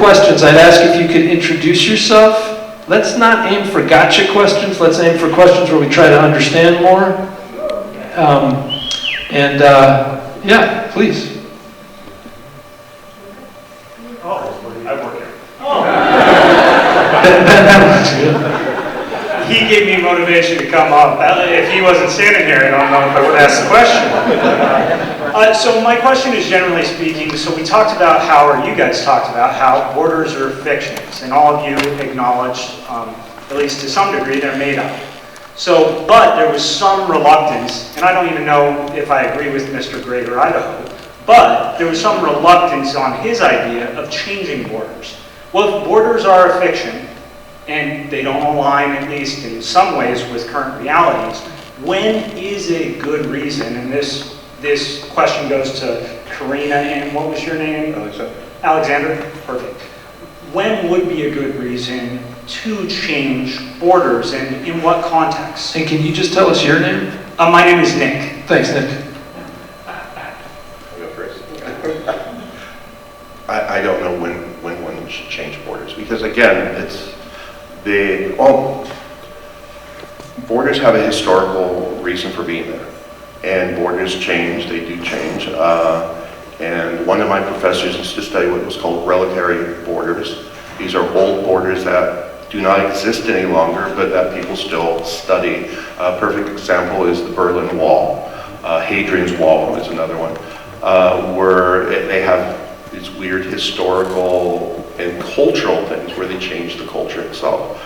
questions, I'd ask if you could introduce yourself. Let's not aim for gotcha questions. Let's aim for questions where we try to understand more. Yeah, please. I work here. He gave me motivation to come up. If he wasn't standing here, I don't know if I would ask the question. So my question is, generally speaking, so we talked about how, or you guys talked about how borders are fictions, and all of you acknowledged, at least to some degree, they're made up. So, but there was some reluctance, and I don't even know if I agree with Mr. Greater Idaho, but there was some reluctance on his idea of changing borders. Well, if borders are a fiction, and they don't align, at least in some ways, with current realities, when is a good reason, and this question goes to Carina, and what was your name? Alexander? Perfect. When would be a good reason to change borders, and in what context? And can you just tell us your name? My name is Nick. Thanks, Nick. I'll go first. I don't know when one should change borders, because again, borders have a historical reason for being there, and borders change. They do change. And one of my professors used to study what was called reliquary borders. These are old borders that do not exist any longer, but that people still study. A perfect example is the Berlin Wall. Hadrian's Wall is another one, where they have these weird historical and cultural things where they change the culture itself.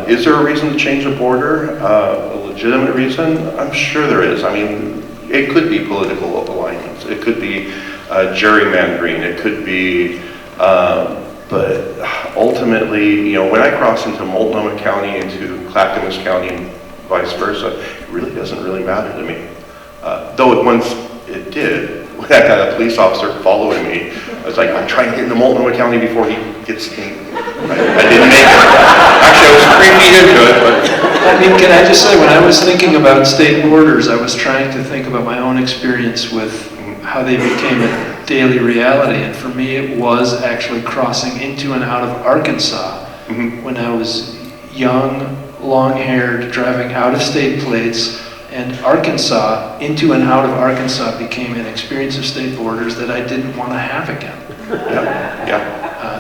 Is there a reason to change a border? A legitimate reason? I'm sure there is. I mean, it could be political alignments. It could be gerrymandering. It could be, but ultimately, when I cross into Multnomah County, into Clackamas County, and vice versa, it really doesn't really matter to me. Though once it did, when I got a police officer following me, I was like, I'm trying to get into Multnomah County before he gets in. I didn't make it. Actually, I was 3 feet into it, but. I mean, can I just say, when I was thinking about state borders, I was trying to think about my own experience with how they became a daily reality. And for me, it was actually crossing into and out of Arkansas when I was young, long-haired, driving out-of-state plates. And Arkansas, into and out of Arkansas, became an experience of state borders that I didn't want to have again.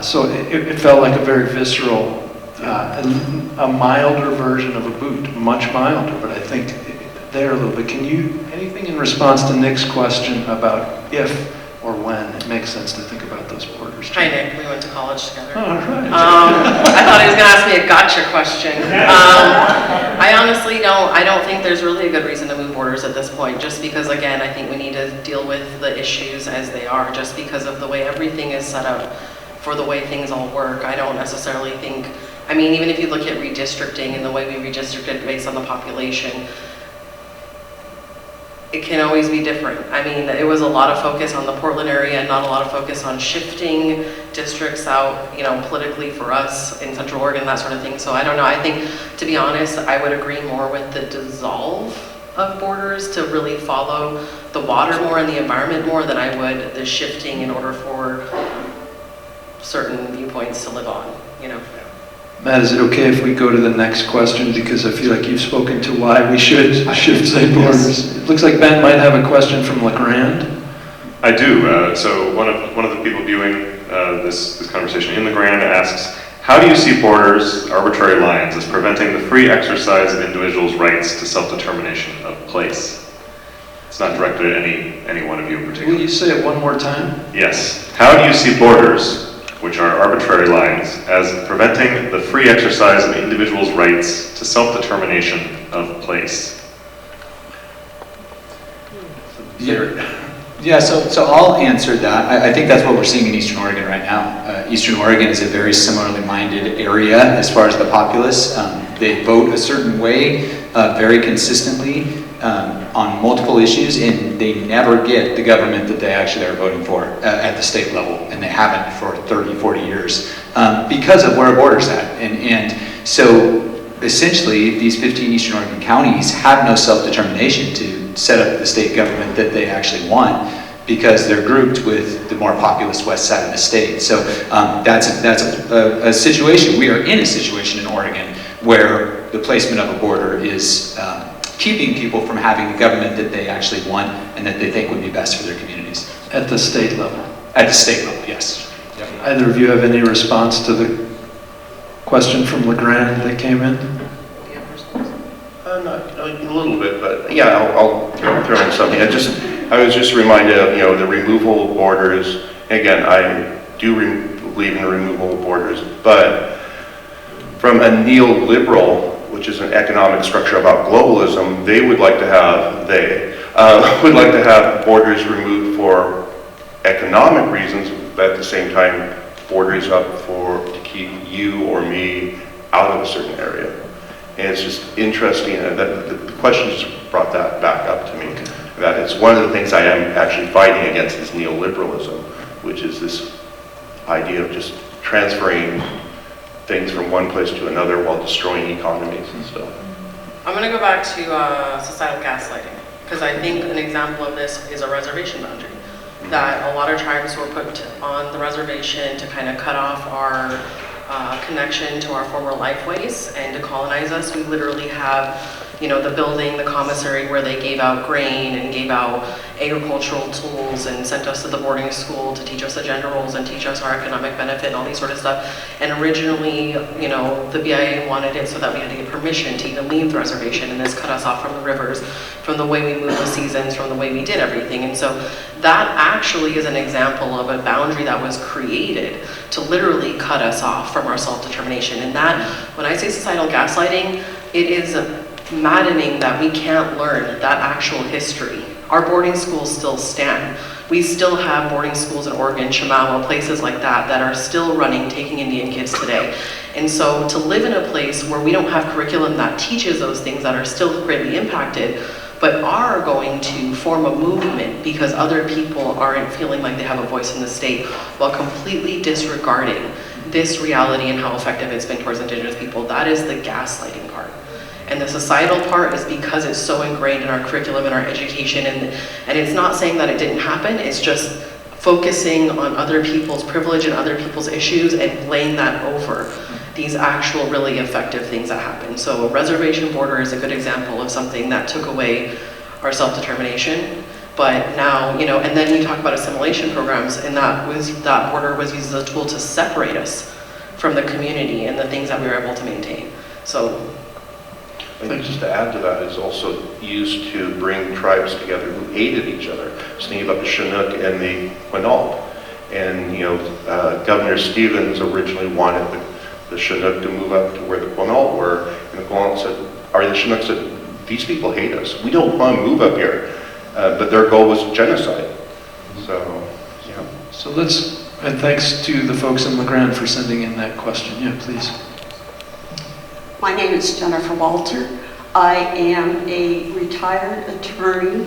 So it felt like a very visceral, a milder version of a boot, much milder, but I think there a little bit. Anything in response to Nick's question about if or when it makes sense to think about those borders? Hi, Nick. We went to college together. Oh, right. I thought he was going to ask me a gotcha question. I honestly don't think there's really a good reason to move borders at this point, just because, again, I think we need to deal with the issues as they are, just because of the way everything is set up for the way things all work. I don't necessarily think, I mean, even if you look at redistricting and the way we redistricted based on the population, it can always be different. I mean, it was a lot of focus on the Portland area and not a lot of focus on shifting districts out, politically for us in Central Oregon, that sort of thing. So I don't know. I think, to be honest, I would agree more with the dissolve of borders to really follow the water more and the environment more than I would the shifting in order for certain viewpoints to live on, Matt, is it okay if we go to the next question, because I feel like you've spoken to why we should shift state borders? Yes. It looks like Ben might have a question from LeGrand. I do. So one of the people viewing this conversation in LeGrand asks, how do you see borders, arbitrary lines, as preventing the free exercise of individuals' rights to self-determination of place? It's not directed at any one of you in particular. Will you say it one more time? Yes. How do you see borders, which are arbitrary lines, as preventing the free exercise of individuals' rights to self-determination of place? Yeah, so I'll answer that. I think that's what we're seeing in Eastern Oregon right now. Eastern Oregon is a very similarly minded area as far as the populace. They vote a certain way very consistently on multiple issues, and they never get the government that they actually are voting for at the state level, and they haven't for 30, 40 years because of where a border's at. And so essentially these 15 Eastern Oregon counties have no self-determination to set up the state government that they actually want. because they're grouped with the more populous west side of the state. So that's a situation. We are in a situation in Oregon where the placement of a border is keeping people from having the government that they actually want and that they think would be best for their communities. At the state level? At the state level, yes. Yep. Either of you have any response to the question from LeGrand that came in? Not a little bit, but yeah, I'll throw in something. I was just reminded of, the removal of borders. Again, I do believe in the removal of borders, but from a neoliberal, which is an economic structure about globalism, they would like to have, would like to have borders removed for economic reasons, but at the same time, borders up to keep you or me out of a certain area. And it's just interesting, and the question just brought that back up to me, that it's one of the things I am actually fighting against is neoliberalism, which is this idea of just transferring things from one place to another while destroying economies and stuff. I'm going to go back to societal gaslighting, because I think an example of this is a reservation boundary. That a lot of tribes were put on the reservation to kind of cut off our connection to our former lifeways and to colonize us. We literally have, the building, the commissary where they gave out grain and gave out agricultural tools and sent us to the boarding school to teach us the gender roles and teach us our economic benefit and all these sort of stuff. And originally, the BIA wanted it so that we had to get permission to even leave the reservation, and this cut us off from the rivers, from the way we moved the seasons, from the way we did everything. And so that actually is an example of a boundary that was created to literally cut us off from our self-determination. And that, when I say societal gaslighting, it is maddening that we can't learn that actual history. Our boarding schools still stand. We still have boarding schools in Oregon, Chemawa, places like that are still running, taking Indian kids today. And so to live in a place where we don't have curriculum that teaches those things that are still greatly impacted, but are going to form a movement because other people aren't feeling like they have a voice in the state, while completely disregarding this reality and how effective it's been towards Indigenous people, that is the gaslighting part. And the societal part is because it's so ingrained in our curriculum and our education, and it's not saying that it didn't happen, it's just focusing on other people's privilege and other people's issues and laying that over these actual really effective things that happen. So a reservation border is a good example of something that took away our self-determination. But now, and then you talk about assimilation programs, and that border was used as a tool to separate us from the community and the things that we were able to maintain. So I think just to add to that, is also used to bring tribes together who hated each other. Just thinking about the Chinook and the Quinault. And, Governor Stevens originally wanted the Chinook to move up to where the Quinault were, and the Quinault said, or the Chinook said, these people hate us. We don't want to move up here. But their goal was genocide. So, yeah. So and thanks to the folks in LeGrand for sending in that question. Yeah, please. My name is Jennifer Walter. I am a retired attorney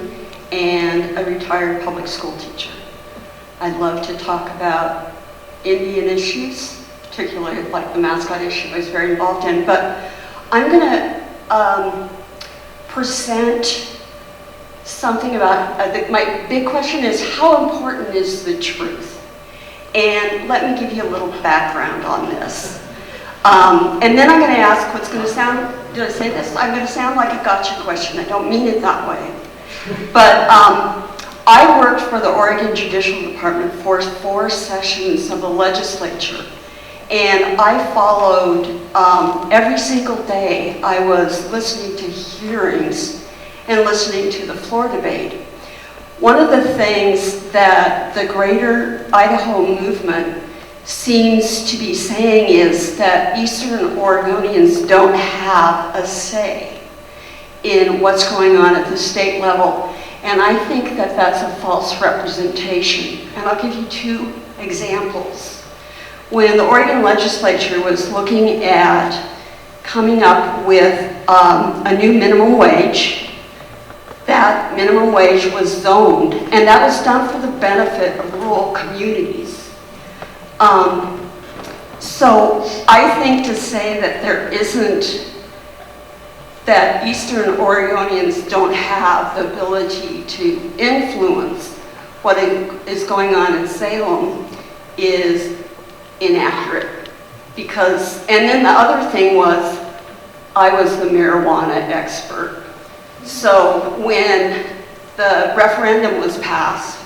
and a retired public school teacher. I'd love to talk about Indian issues, particularly like the mascot issue I was very involved in, but I'm going to present something about, my big question is, how important is the truth? And let me give you a little background on this. And then I'm going to ask what's going to sound, did I say this? I'm going to sound like a gotcha question. I don't mean it that way. But I worked for the Oregon Judicial Department for 4 sessions of the legislature. And I followed every single day. I was listening to hearings and listening to the floor debate. One of the things that the Greater Idaho Movement seems to be saying is that Eastern Oregonians don't have a say in what's going on at the state level. And I think that that's a false representation. And I'll give you 2 examples. When the Oregon Legislature was looking at coming up with a new minimum wage, that minimum wage was zoned, and that was done for the benefit of rural communities. So I think to say that that Eastern Oregonians don't have the ability to influence what is going on in Salem is inaccurate. Because, and then the other thing was, I was the marijuana expert. So when the referendum was passed,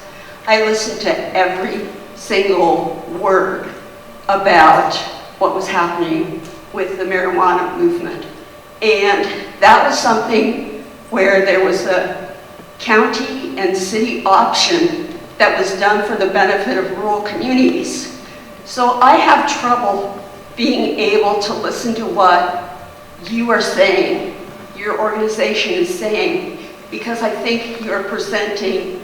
I listened to every single word about what was happening with the marijuana movement. And that was something where there was a county and city option that was done for the benefit of rural communities. So I have trouble being able to listen to what you are saying, your organization is saying, because I think you're presenting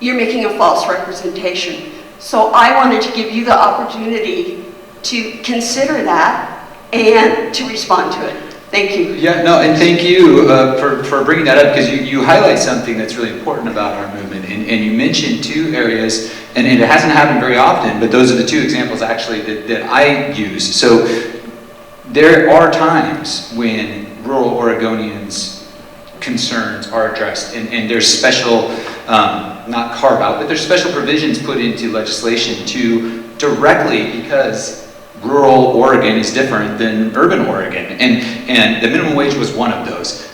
you're making a false representation. So I wanted to give you the opportunity to consider that and to respond to it. Thank you. Yeah, no, and thank you for bringing that up, because you highlight something that's really important about our movement, and you mentioned two areas, and it hasn't happened very often, but those are the two examples actually that I use. So there are times when rural Oregonians' concerns are addressed, and there's special, not carve out, but there's special provisions put into legislation to directly, because rural Oregon is different than urban Oregon, and the minimum wage was one of those.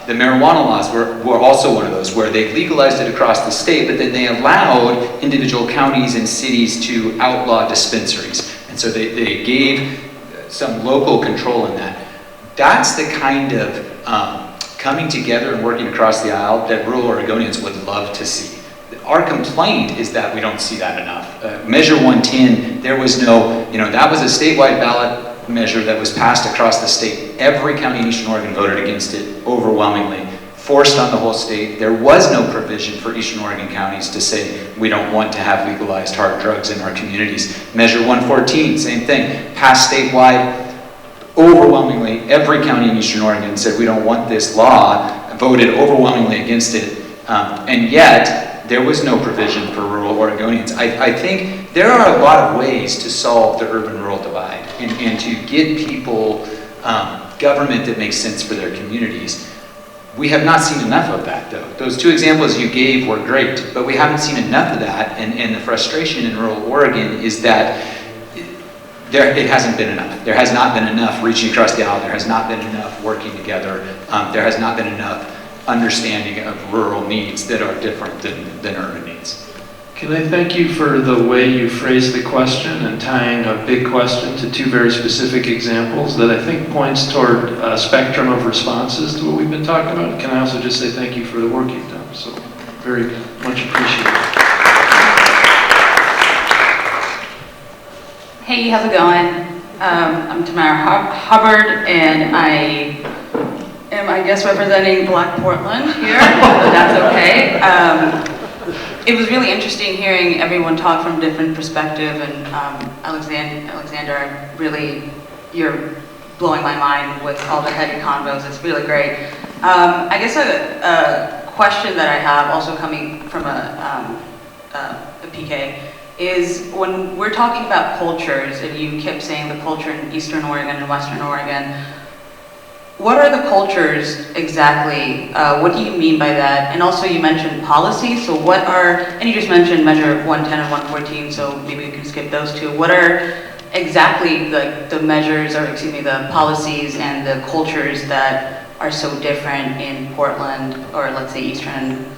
The marijuana laws were also one of those, where they legalized it across the state, but then they allowed individual counties and cities to outlaw dispensaries. And so they gave some local control in that. That's the kind of coming together and working across the aisle that rural Oregonians would love to see. Our complaint is that we don't see that enough. Measure 110, there was no, that was a statewide ballot measure that was passed across the state. Every county in Eastern Oregon voted against it overwhelmingly, forced on the whole state. There was no provision for Eastern Oregon counties to say we don't want to have legalized hard drugs in our communities. Measure 114, same thing, passed statewide. Overwhelmingly, every county in Eastern Oregon said we don't want this law, voted overwhelmingly against it, and yet there was no provision for rural Oregonians. I think there are a lot of ways to solve the urban-rural divide and to get people government that makes sense for their communities. We have not seen enough of that, though. Those two examples you gave were great, but we haven't seen enough of that, and the frustration in rural Oregon is that it hasn't been enough. There has not been enough reaching across the aisle. There has not been enough working together. There has not been enough understanding of rural needs that are different than urban needs. Can I thank you for the way you phrased the question and tying a big question to two very specific examples that I think points toward a spectrum of responses to what we've been talking about. Can I also just say thank you for the work you've done? So very much appreciated. Hey, how's it going? I'm Tamara Hubbard, and I guess representing Black Portland here, but that's okay. It was really interesting hearing everyone talk from different perspective, and Alexander, really, you're blowing my mind with all the heady convos. It's really great. I guess a question that I have, also coming from a PK, is when we're talking about cultures, and you kept saying the culture in Eastern Oregon and Western Oregon, what are the cultures exactly? What do you mean by that? And also you mentioned policy, so and you just mentioned measure 110 and 114, so maybe we can skip those two. What are exactly the measures, or excuse me, the policies and the cultures that are so different in Portland, or let's say Eastern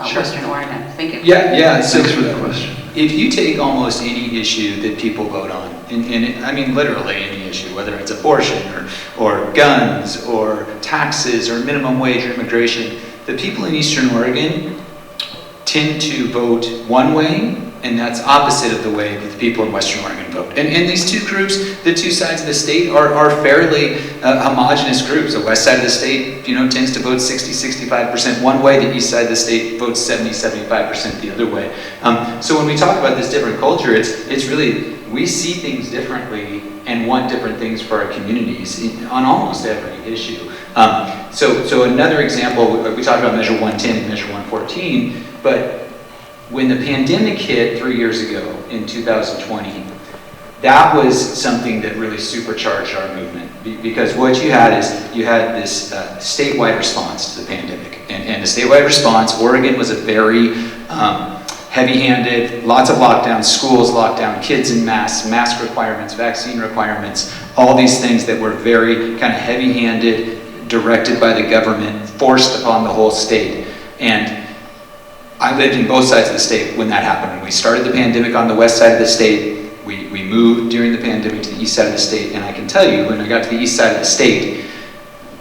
Sure. Western Oregon? Thank you. Yeah. So Thanks for that question. if you take almost any issue that people vote on, and I mean literally any issue, whether it's abortion or guns or taxes or minimum wage or immigration, the people in Eastern Oregon tend to vote one way, and that's opposite of the way that the people in Western Oregon vote. And these two groups, the two sides of the state, are fairly homogenous groups. The west side of the state, tends to vote 60-65% one way. The east side of the state votes 70-75% the other way. So when we talk about this different culture, it's really, we see things differently and want different things for our communities on almost every issue. So another example, we talked about Measure 110 and Measure 114, but when the pandemic hit 3 years ago in 2020, that was something that really supercharged our movement, because what you had is you had this statewide response to the pandemic, and the statewide response, Oregon was a very heavy-handed, lots of lockdowns, schools locked down, kids in masks, mask requirements, vaccine requirements, all these things that were very kind of heavy-handed, directed by the government, forced upon the whole state. And I lived in both sides of the state when that happened. When we started the pandemic on the west side of the state, we moved during the pandemic to the east side of the state, and I can tell you, when I got to the east side of the state,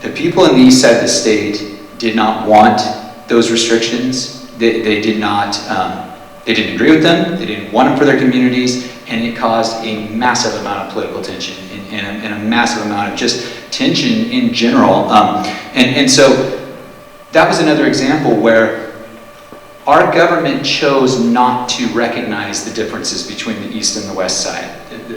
the people on the east side of the state did not want those restrictions. They didn't agree with them, they didn't want them for their communities, and it caused a massive amount of political tension and a massive amount of just tension in general. And so that was another example where our government chose not to recognize the differences between the east and the west side.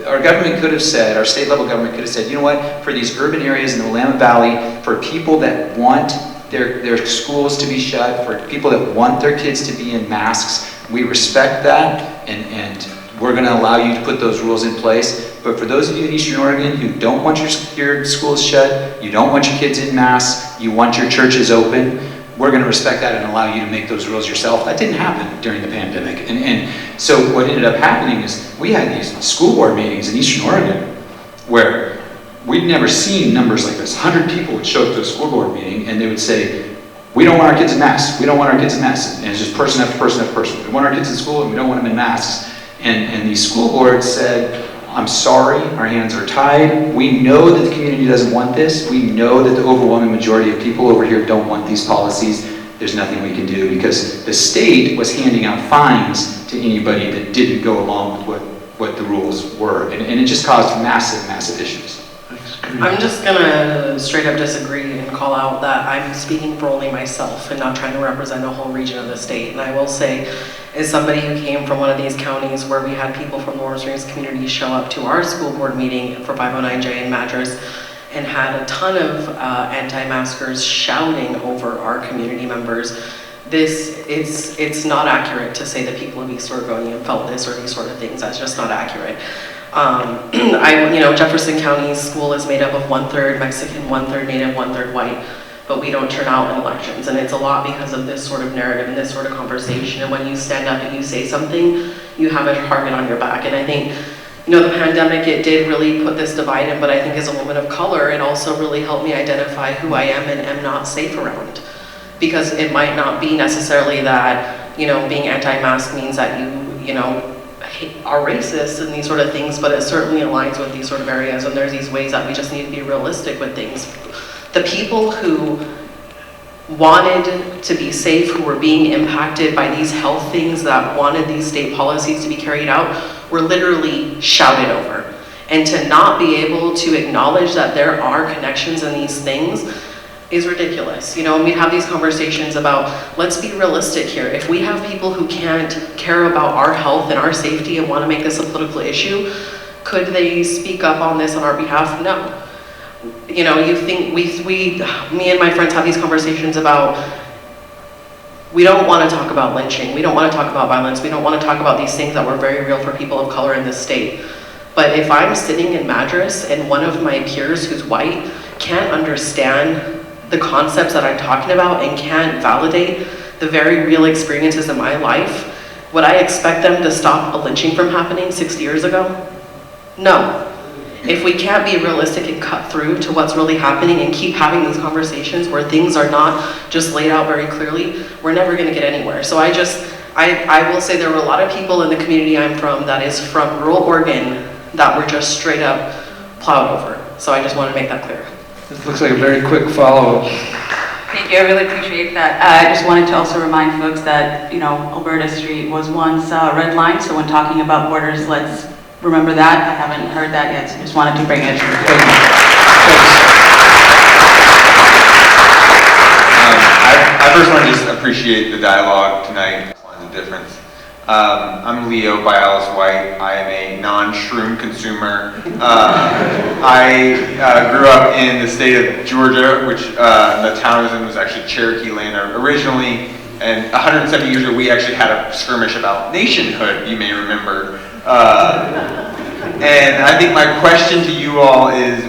Our government could have said, our state level government could have said, you know what, for these urban areas in the Willamette Valley, for people that want their schools to be shut, for people that want their kids to be in masks, we respect that, and we're going to allow you to put those rules in place. But for those of you in Eastern Oregon who don't want your schools shut, you don't want your kids in masks, you want your churches open, we're going to respect that and allow you to make those rules yourself. That didn't happen during the pandemic. And so what ended up happening is we had these school board meetings in Eastern Oregon where we'd never seen numbers like this. 100 people would show up to a school board meeting and they would say, we don't want our kids in masks. We don't want our kids in masks. And it's just person after person after person. We want our kids in school and we don't want them in masks. And these school boards said, I'm sorry, our hands are tied. We know that the community doesn't want this. We know that the overwhelming majority of people over here don't want these policies. There's nothing we can do, because the state was handing out fines to anybody that didn't go along with what the rules were. And it just caused massive, massive issues. I'm just gonna straight up disagree and call out that I'm speaking for only myself and not trying to represent a whole region of the state. And I will say, as somebody who came from one of these counties where we had people from the Warm Springs community show up to our school board meeting for 509J in Madras and had a ton of anti-maskers shouting over our community members, it's not accurate to say that people of East Oregonian felt this or these sort of things. That's just not accurate. Jefferson County's school is made up of 1/3 Mexican, 1/3 Native, 1/3 white, but we don't turn out in elections. And it's a lot because of this sort of narrative and this sort of conversation. And when you stand up and you say something, you have a target on your back. And I think, the pandemic, it did really put this divide in, but I think as a woman of color, it also really helped me identify who I am and am not safe around. Because it might not be necessarily that, being anti-mask means that you are racist and these sort of things, but it certainly aligns with these sort of areas, and there's these ways that we just need to be realistic with things. The people who wanted to be safe, who were being impacted by these health things that wanted these state policies to be carried out, were literally shouted over. And to not be able to acknowledge that there are connections in these things is ridiculous. And we have these conversations about, let's be realistic here. If we have people who can't care about our health and our safety and want to make this a political issue, could they speak up on this on our behalf? No. You think me and my friends have these conversations about, we don't want to talk about lynching, we don't want to talk about violence, we don't want to talk about these things that were very real for people of color in this state. But if I'm sitting in Madras and one of my peers who's white can't understand the concepts that I'm talking about and can't validate the very real experiences in my life, would I expect them to stop a lynching from happening 60 years ago? No. If we can't be realistic and cut through to what's really happening and keep having these conversations where things are not just laid out very clearly, we're never going to get anywhere. So I will say there were a lot of people in the community I'm from that is from rural Oregon that were just straight up plowed over. So I just want to make that clear. This looks like a very quick follow-up. Thank you, I really appreciate that. I just wanted to also remind folks that, Alberta Street was once red line, so when talking about borders, let's remember that. I haven't heard that yet, so just wanted to bring it. I first want to just appreciate the dialogue tonight on the difference. I'm Leo Bialis White. I am a non-shroom consumer. I grew up in the state of Georgia, which the town I was in was actually Cherokee land originally, and 170 years ago we actually had a skirmish about nationhood, you may remember. And I think my question to you all is,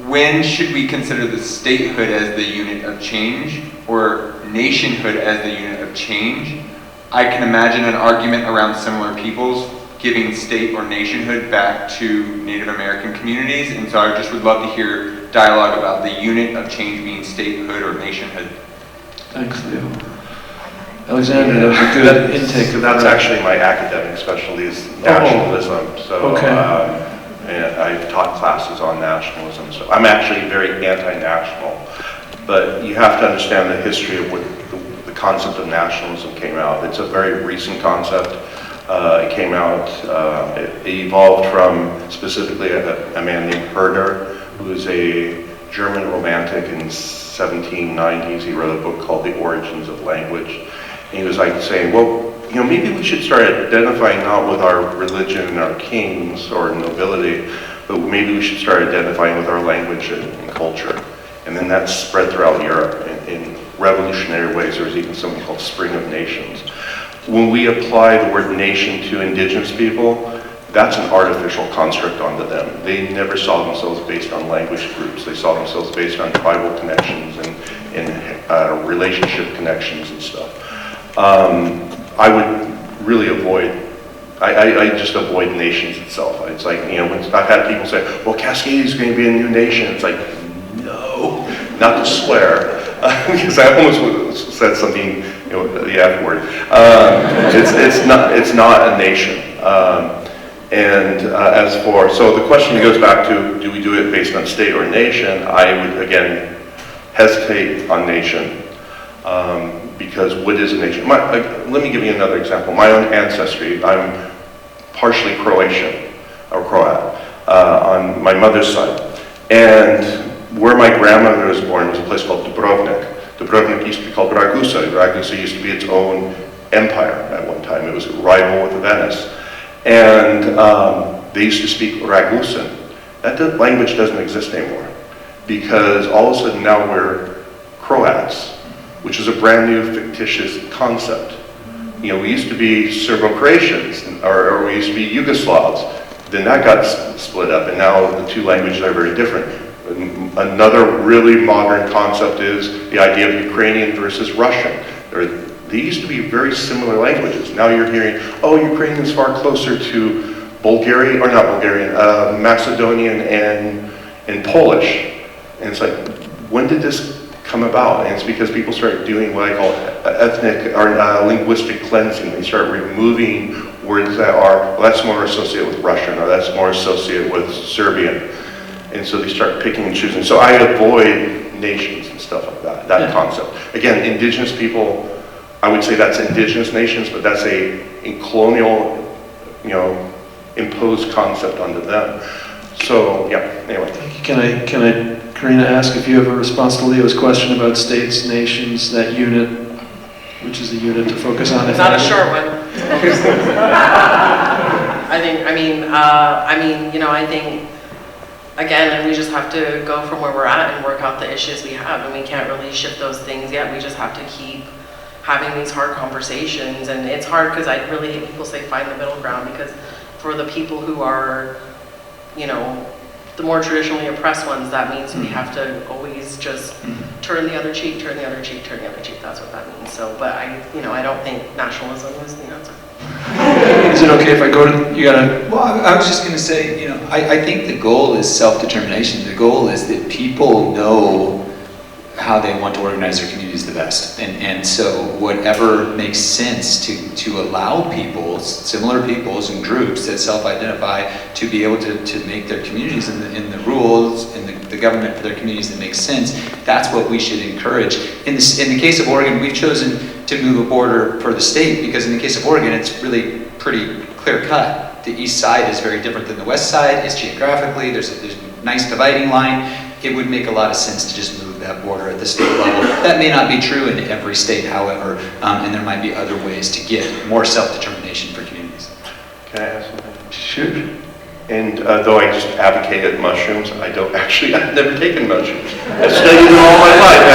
when should we consider the statehood as the unit of change or nationhood as the unit of change? I can imagine an argument around similar peoples giving state or nationhood back to Native American communities, and so I just would love to hear dialogue about the unit of change being statehood or nationhood. Thanks, Leo. Alexander, that was a good intake of That's that. actually my academic specialty is nationalism. So and I've taught classes on nationalism. So I'm actually very anti-national. But you have to understand the history of what the concept of nationalism came out. It's a very recent concept. It came out, it evolved from specifically a man named Herder, who is a German romantic in 1790s. He wrote a book called The Origins of Language. And he was like saying, well, you know, maybe we should start identifying not with our religion and our kings or nobility, but maybe we should start identifying with our language and culture. And then that spread throughout Europe in revolutionary ways. There was even something called Spring of Nations. When we apply the word nation to indigenous people, that's an artificial construct onto them. They never saw themselves based on language groups. They saw themselves based on tribal connections and relationship connections and stuff. I would really avoid, I just avoid nations itself. It's like, you know, when I've had people say, well, Cascade is going to be a new nation. It's like, no, not to swear, because I almost said something, you know, the F word. It's not a nation. As for, so the question goes back to, do we do it based on state or nation? I would, again, hesitate on nation. Because what is a nation? Let me give you another example. My own ancestry, I'm partially Croatian, or Croat, on my mother's side. And where my grandmother was born was a place called Dubrovnik. Dubrovnik used to be called Ragusa. Ragusa used to be its own empire at one time. It was a rival with Venice. And they used to speak Ragusan. That language doesn't exist anymore, because all of a sudden now we're Croats, which is a brand new fictitious concept. You know, we used to be Serbo-Croatians, or we used to be Yugoslavs. Then that got split up, and now the two languages are very different. Another really modern concept is the idea of Ukrainian versus Russian. They used to be very similar languages. Now you're hearing, oh, Ukrainian is far closer to Bulgarian, or not Bulgarian, Macedonian and Polish. And it's like, when did this come about? And it's because people started doing what I call ethnic or linguistic cleansing. They start removing words that are, well, that's more associated with Russian, or that's more associated with Serbian. And so they start picking and choosing. So I avoid nations and stuff like that, that concept. Again, indigenous people, I would say that's indigenous nations, but that's a colonial, you know, imposed concept onto them. So, yeah, anyway. Can I, Carina, ask if you have a response to Leo's question about states, nations, that unit, which is the unit to focus on? It's not a short one. I think, again, we just have to go from where we're at and work out the issues we have, and we can't really shift those things yet. We just have to keep having these hard conversations, and it's hard because I really hate people say find the middle ground, because for the people who are, you know, the more traditionally oppressed ones, that means we have to always just turn the other cheek, turn the other cheek, turn the other cheek. That's what that means. So, but I don't think nationalism is the answer. Is it okay if I go to, you gotta? Well, I was just going to say, you know, I think the goal is self-determination. The goal is that people know how they want to organize their communities the best. And so whatever makes sense to allow people, similar peoples and groups that self-identify, to be able to make their communities and the rules and the government for their communities that makes sense, that's what we should encourage. In the case of Oregon, we've chosen to move a border for the state because in the case of Oregon, it's really pretty clear-cut. The east side is very different than the west side. It's geographically, there's a nice dividing line. It would make a lot of sense to just move that border at the state level. That may not be true in every state, however, and there might be other ways to get more self-determination for communities. Can I ask something? Sure. And though I just advocated mushrooms, I've never taken mushrooms. I've studied them all my life.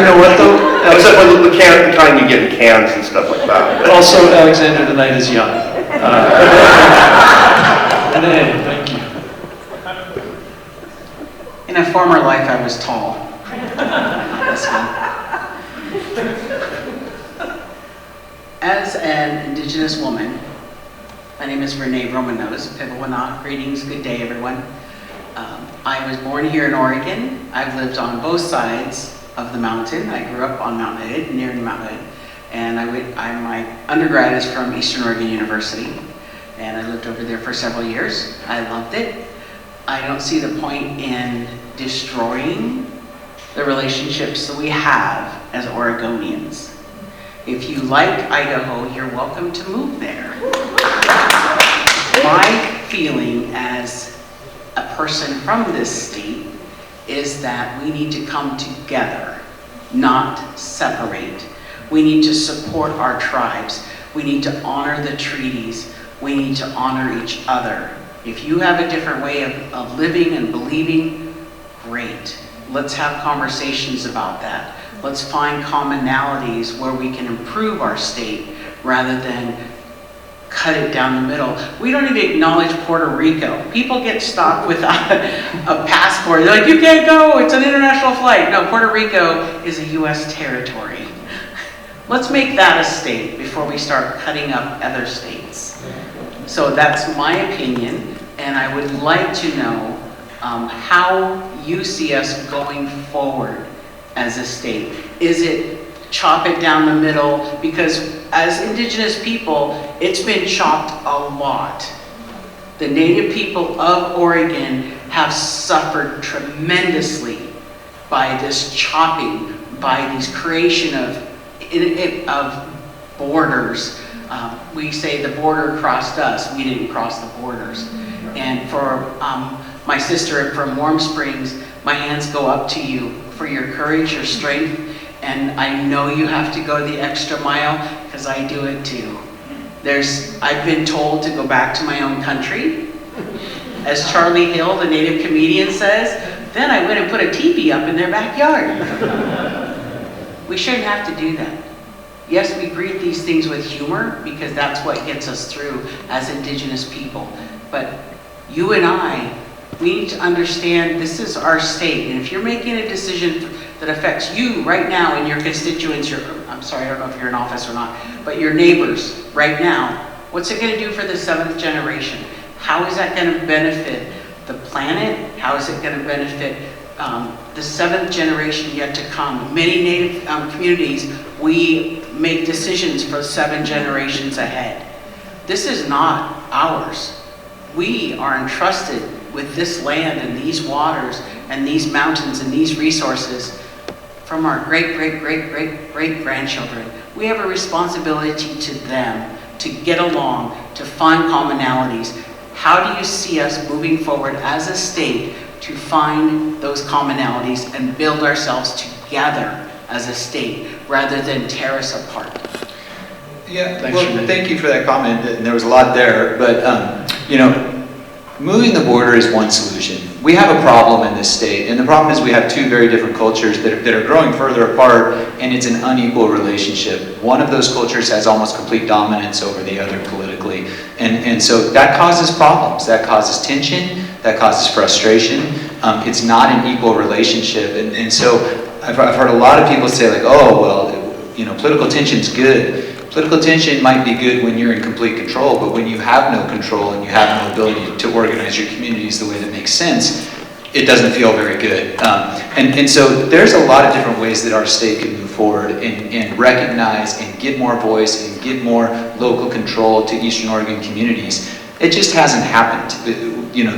You know what though? Except for the kind you get in cans and stuff like that. Also, Alexander the Knight is young. Renee, thank you. former life, I was tall. That's me. As an Indigenous woman, my name is Renee Romanos, Pivawanat. Greetings, good day, everyone. I was born here in Oregon. I've lived on both sides of the mountain. I grew up on Mount Hood, near Mount Hood, and my undergrad is from Eastern Oregon University, and I lived over there for several years. I loved it. I don't see the point in destroying the relationships that we have as Oregonians. If you like Idaho, you're welcome to move there. My feeling as a person from this state is that we need to come together, not separate. We need to support our tribes. We need to honor the treaties. We need to honor each other. If you have a different way of living and believing, great. Let's have conversations about that. Let's find commonalities where we can improve our state rather than cut it down the middle. We don't even acknowledge Puerto Rico. People get stopped without a passport. They're like, you can't go, it's an international flight. No, Puerto Rico is a US territory. Let's make that a state before we start cutting up other states. So that's my opinion, and I would like to know how you see us going forward as a state. Is it chop it down the middle? Because as Indigenous people, it's been chopped a lot. The Native people of Oregon have suffered tremendously by this chopping, by this creation of borders. We say the border crossed us, we didn't cross the borders. And for my sister from Warm Springs, my hands go up to you for your courage, your strength, and I know you have to go the extra mile, because I do it too. I've been told to go back to my own country. As Charlie Hill, the native comedian, says, then I went and put a teepee up in their backyard. We shouldn't have to do that. Yes, we greet these things with humor, because that's what gets us through as Indigenous people. But you and I, we need to understand this is our state, and if you're making a decision that affects you right now and your constituents, I'm sorry, I don't know if you're in office or not, but your neighbors right now, what's it going to do for the 7th generation? How is that going to benefit the planet? How is it going to benefit the 7th generation yet to come? Many Native communities, we make decisions for 7 generations ahead. This is not ours. We are entrusted with this land and these waters and these mountains and these resources from our great-great-great-great-grandchildren. We have a responsibility to them to get along, to find commonalities. How do you see us moving forward as a state to find those commonalities and build ourselves together as a state rather than tear us apart? Yeah, thank you for that comment, and there was a lot there, but moving the border is one solution. We have a problem in this state, and the problem is we have two very different cultures that are growing further apart, and it's an unequal relationship. One of those cultures has almost complete dominance over the other politically, and so that causes problems, that causes tension, that causes frustration. It's not an equal relationship, and so I've heard a lot of people say like, oh, well, political tension's good. Political tension might be good when you're in complete control, but when you have no control and you have no ability to organize your communities the way that makes sense, it doesn't feel very good. And so there's a lot of different ways that our state can move forward and recognize and get more voice and get more local control to Eastern Oregon communities. It just hasn't happened.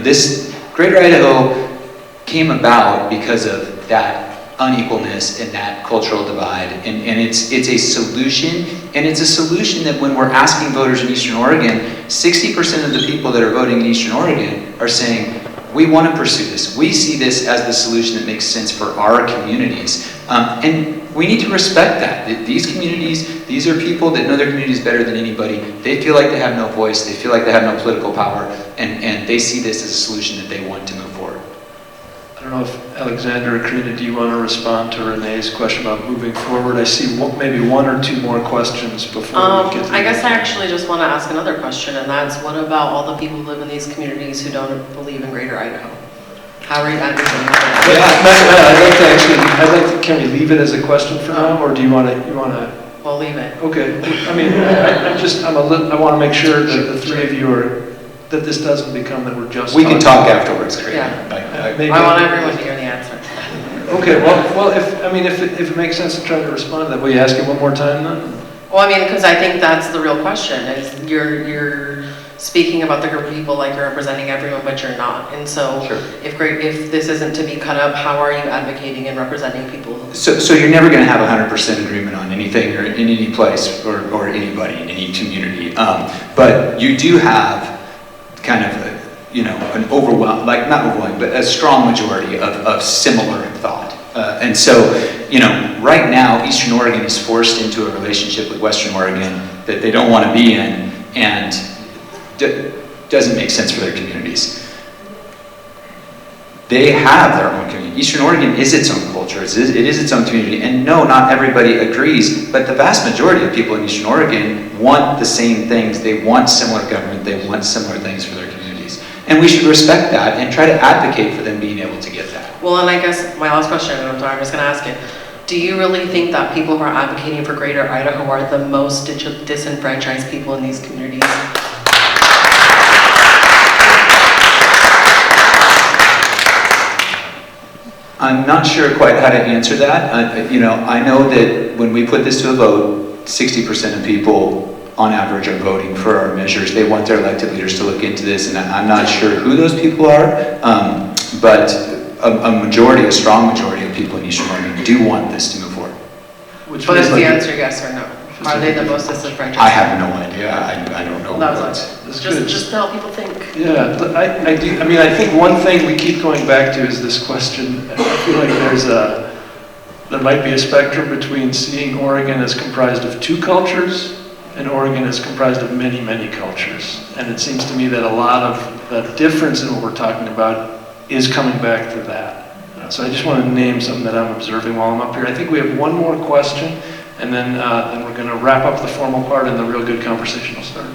This Greater Idaho came about because of that unequalness and that cultural divide, and it's a solution, and it's a solution that when we're asking voters in Eastern Oregon, 60% of the people that are voting in Eastern Oregon are saying, we want to pursue this. We see this as the solution that makes sense for our communities, and we need to respect that. These communities, these are people that know their communities better than anybody. They feel like they have no voice, they feel like they have no political power, and they see this as a solution that they want to move forward. I don't know if Alexander or Carina, do you want to respond to Renee's question about moving forward? I see maybe one or two more questions before we get to I guess I actually just want to ask another question, and that's what about all the people who live in these communities who don't believe in Greater Idaho? How are you advocating for that? Yeah, I'd like to, can we leave it as a question for now, or do you want to? We'll leave it. Okay, I mean, I want to make sure that the three of you that this doesn't become that we're just. We can talk afterwards, Carina. Yeah. Maybe. I want everyone to hear the answer. Okay, well, if it makes sense to try to respond to that, will you ask it one more time then? Well, I mean, because I think that's the real question, is you're speaking about the group of people like you're representing everyone, but you're not. And so Sure. if this isn't to be cut up, how are you advocating and representing people? So you're never going to have 100% agreement on anything or in any place or anybody in any community. But you do have kind of an overwhelming, like not overwhelming, but a strong majority of similar thought. And so, right now, Eastern Oregon is forced into a relationship with Western Oregon that they don't want to be in, and doesn't make sense for their communities. They have their own community. Eastern Oregon is its own culture. It is its own community. And no, not everybody agrees, but the vast majority of people in Eastern Oregon want the same things. They want similar government. They want similar things for their communities. And we should respect that and try to advocate for them being able to get that. Well, and I guess my last question, and I'm sorry, I'm just going to ask it. Do you really think that people who are advocating for Greater Idaho are the most disenfranchised people in these communities? I'm not sure quite how to answer that. I know that when we put this to a vote, 60% of people on average are voting for our measures. They want their elected leaders to look into this, and I'm not sure who those people are, but a strong majority of people in Eastern Oregon do want this to move forward. But is the answer yes or no? Are they the most disenfranchised? I have no idea. I don't know. Just to help people think. Yeah, I do. I mean, I think one thing we keep going back to is this question. I feel like there might be a spectrum between seeing Oregon as comprised of two cultures and Oregon is comprised of many, many cultures. And it seems to me that a lot of the difference in what we're talking about is coming back to that. So I just want to name something that I'm observing while I'm up here. I think we have one more question, and then we're going to wrap up the formal part and the real good conversation will start.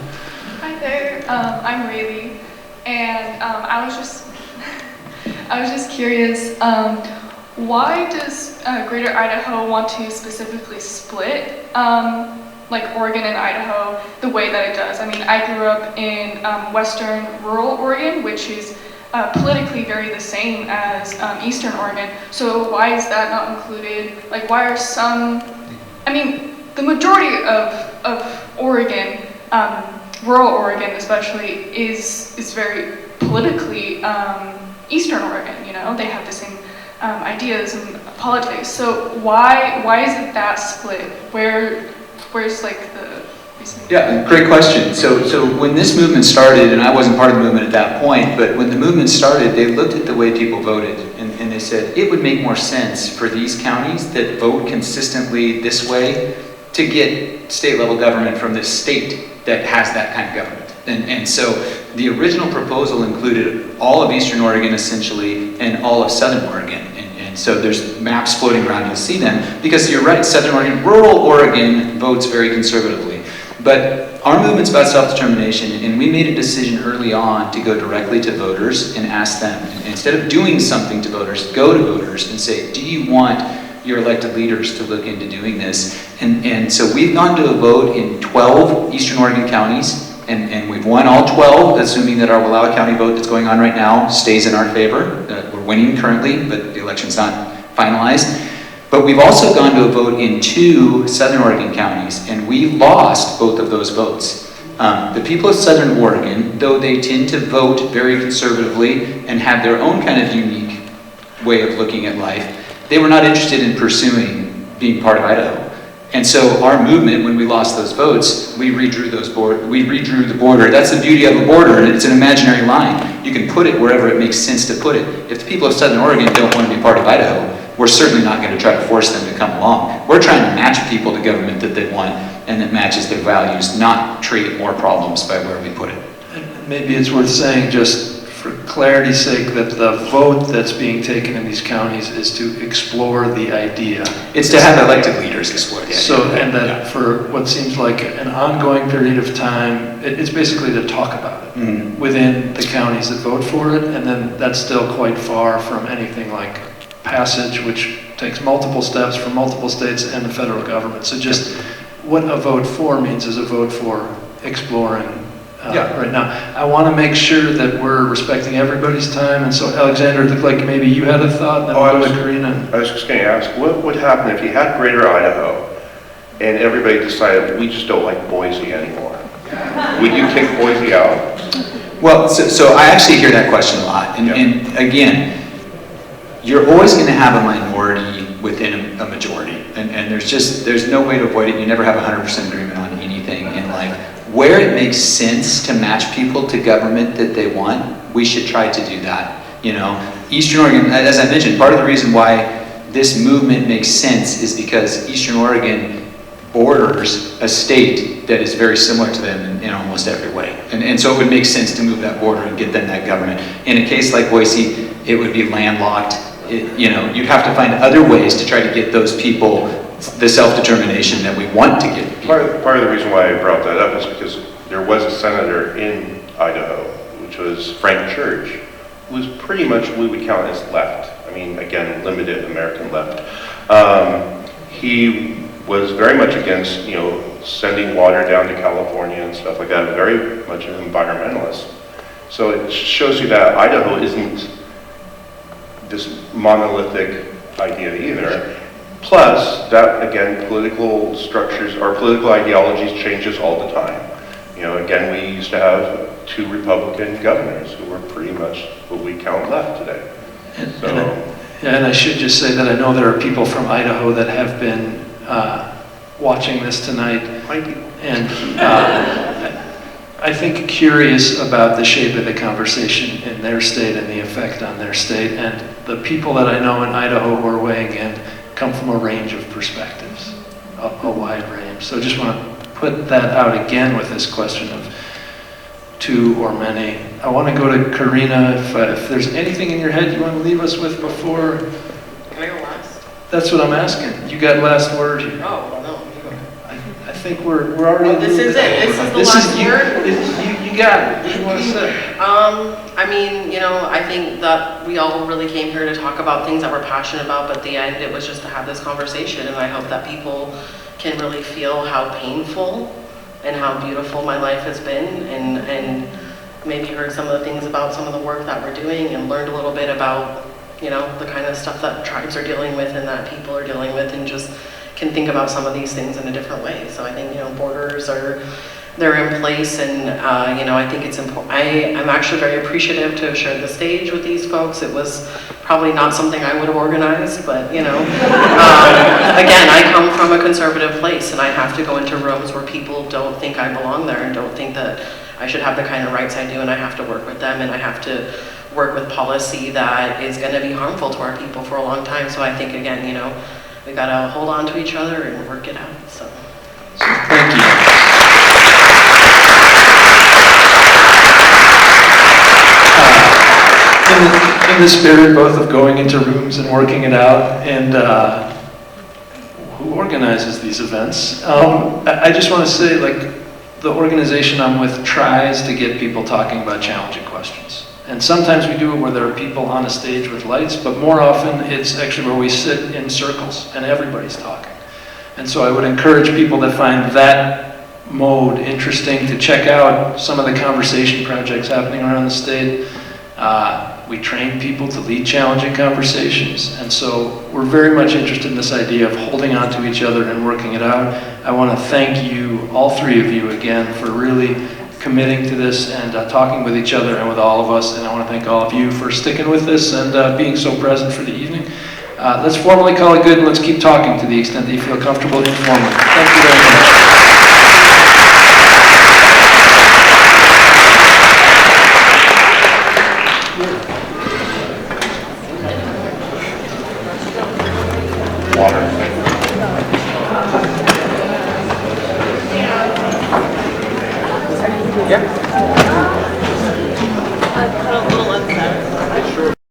Hi there, I'm Rayleigh, and I was just curious, why does Greater Idaho want to specifically split like Oregon and Idaho the way that it does? I mean, I grew up in western rural Oregon, which is politically very the same as Eastern Oregon. So why is that not included? Like, why are some, I mean, the majority of Oregon, rural Oregon especially, is very politically Eastern Oregon, they have the same ideas and politics. So why is it that split? Where's like the reason? Yeah, great question. So when this movement started, and I wasn't part of the movement at that point, but when the movement started, they looked at the way people voted, and they said it would make more sense for these counties that vote consistently this way to get state level government from this state that has that kind of government. And so the original proposal included all of Eastern Oregon essentially and all of Southern Oregon. And so there's maps floating around, you'll see them, because you're right, Southern Oregon, rural Oregon votes very conservatively. But our movement's about self-determination, and we made a decision early on to go directly to voters and ask them, instead of doing something to voters, go to voters and say, do you want your elected leaders to look into doing this? And so we've gone to a vote in 12 Eastern Oregon counties, and we've won all 12, assuming that our Wallowa County vote that's going on right now stays in our favor. We're winning currently, but the election's not finalized. But we've also gone to a vote in 2 Southern Oregon counties, and we lost both of those votes. The people of Southern Oregon, though they tend to vote very conservatively and have their own kind of unique way of looking at life, they were not interested in pursuing being part of Idaho. And so our movement, when we lost those votes, we redrew the border. That's the beauty of a border, and it's an imaginary line. You can put it wherever it makes sense to put it. If the people of Southern Oregon don't want to be part of Idaho, we're certainly not going to try to force them to come along. We're trying to match people to government that they want and that matches their values, not create more problems by where we put it. And maybe it's worth saying, just for clarity's sake, that the vote that's being taken in these counties is to explore the idea. It's to have elected leaders explore the idea. So, and that for what seems like an ongoing period of time, it's basically to talk about it within the counties that vote for it, and then that's still quite far from anything like passage, which takes multiple steps from multiple states and the federal government. So just what a vote for means is a vote for exploring right now. I want to make sure that we're respecting everybody's time, and so Alexander, it looked like maybe you had a thought, then we'll go to Carina. I was just going to ask, what would happen if you had Greater Idaho and everybody decided we just don't like Boise anymore? Would you kick Boise out? Well, so I actually hear that question a lot, and again, you're always going to have a minority within a majority, and there's no way to avoid it. You never have 100% agreement on anything in life. Where it makes sense to match people to government that they want, we should try to do that. You know, Eastern Oregon, as I mentioned, part of the reason why this movement makes sense is because Eastern Oregon borders a state that is very similar to them in almost every way. And so it would make sense to move that border and get them that government. In a case like Boise, it would be landlocked. You'd have to find other ways to try to get those people the self-determination that we want to give people. Part of the reason why I brought that up is because there was a senator in Idaho, which was Frank Church, who was pretty much what we would count as left. I mean, again, limited American left. He was very much against, sending water down to California and stuff like that, very much an environmentalist. So it shows you that Idaho isn't this monolithic idea either. Plus, that again, political structures or political ideologies changes all the time. Again, we used to have 2 Republican governors who were pretty much what we count left today. And I should just say that I know there are people from Idaho that have been watching this tonight, and I think curious about the shape of the conversation in their state and the effect on their state. And the people that I know in Idaho who are weighing in come from a range of perspectives, a wide range. So just want to put that out again with this question of 2 or many. I want to go to Carina. If there's anything in your head you want to leave us with before. Can I go last? That's what I'm asking. You got last word here. Oh, well, no. I think we're already. Oh, this is it. This is the last word. You got it. What do you want to say? I think that we all really came here to talk about things that we're passionate about, but at the end it was just to have this conversation, and I hope that people can really feel how painful and how beautiful my life has been, and maybe heard some of the things about some of the work that we're doing, and learned a little bit about, the kind of stuff that tribes are dealing with and that people are dealing with, and just can think about some of these things in a different way. So I think, borders they're in place, and I think it's important. I'm actually very appreciative to have shared the stage with these folks. It was probably not something I would have organized, but again, I come from a conservative place, and I have to go into rooms where people don't think I belong there and don't think that I should have the kind of rights I do, and I have to work with them, and I have to work with policy that is going to be harmful to our people for a long time. So I think, again, we got to hold on to each other and work it out. So thank you. In the spirit both of going into rooms and working it out, and who organizes these events, I just want to say, the organization I'm with tries to get people talking about challenging questions. And sometimes we do it where there are people on a stage with lights, but more often it's actually where we sit in circles and everybody's talking. And so I would encourage people that find that mode interesting to check out some of the conversation projects happening around the state. We train people to lead challenging conversations, and so we're very much interested in this idea of holding on to each other and working it out. I want to thank you, all 3 of you, again, for really committing to this and talking with each other and with all of us, and I want to thank all of you for sticking with this and being so present for the evening. Let's formally call it good, and let's keep talking to the extent that you feel comfortable informally. Thank you very much. Water. Yeah.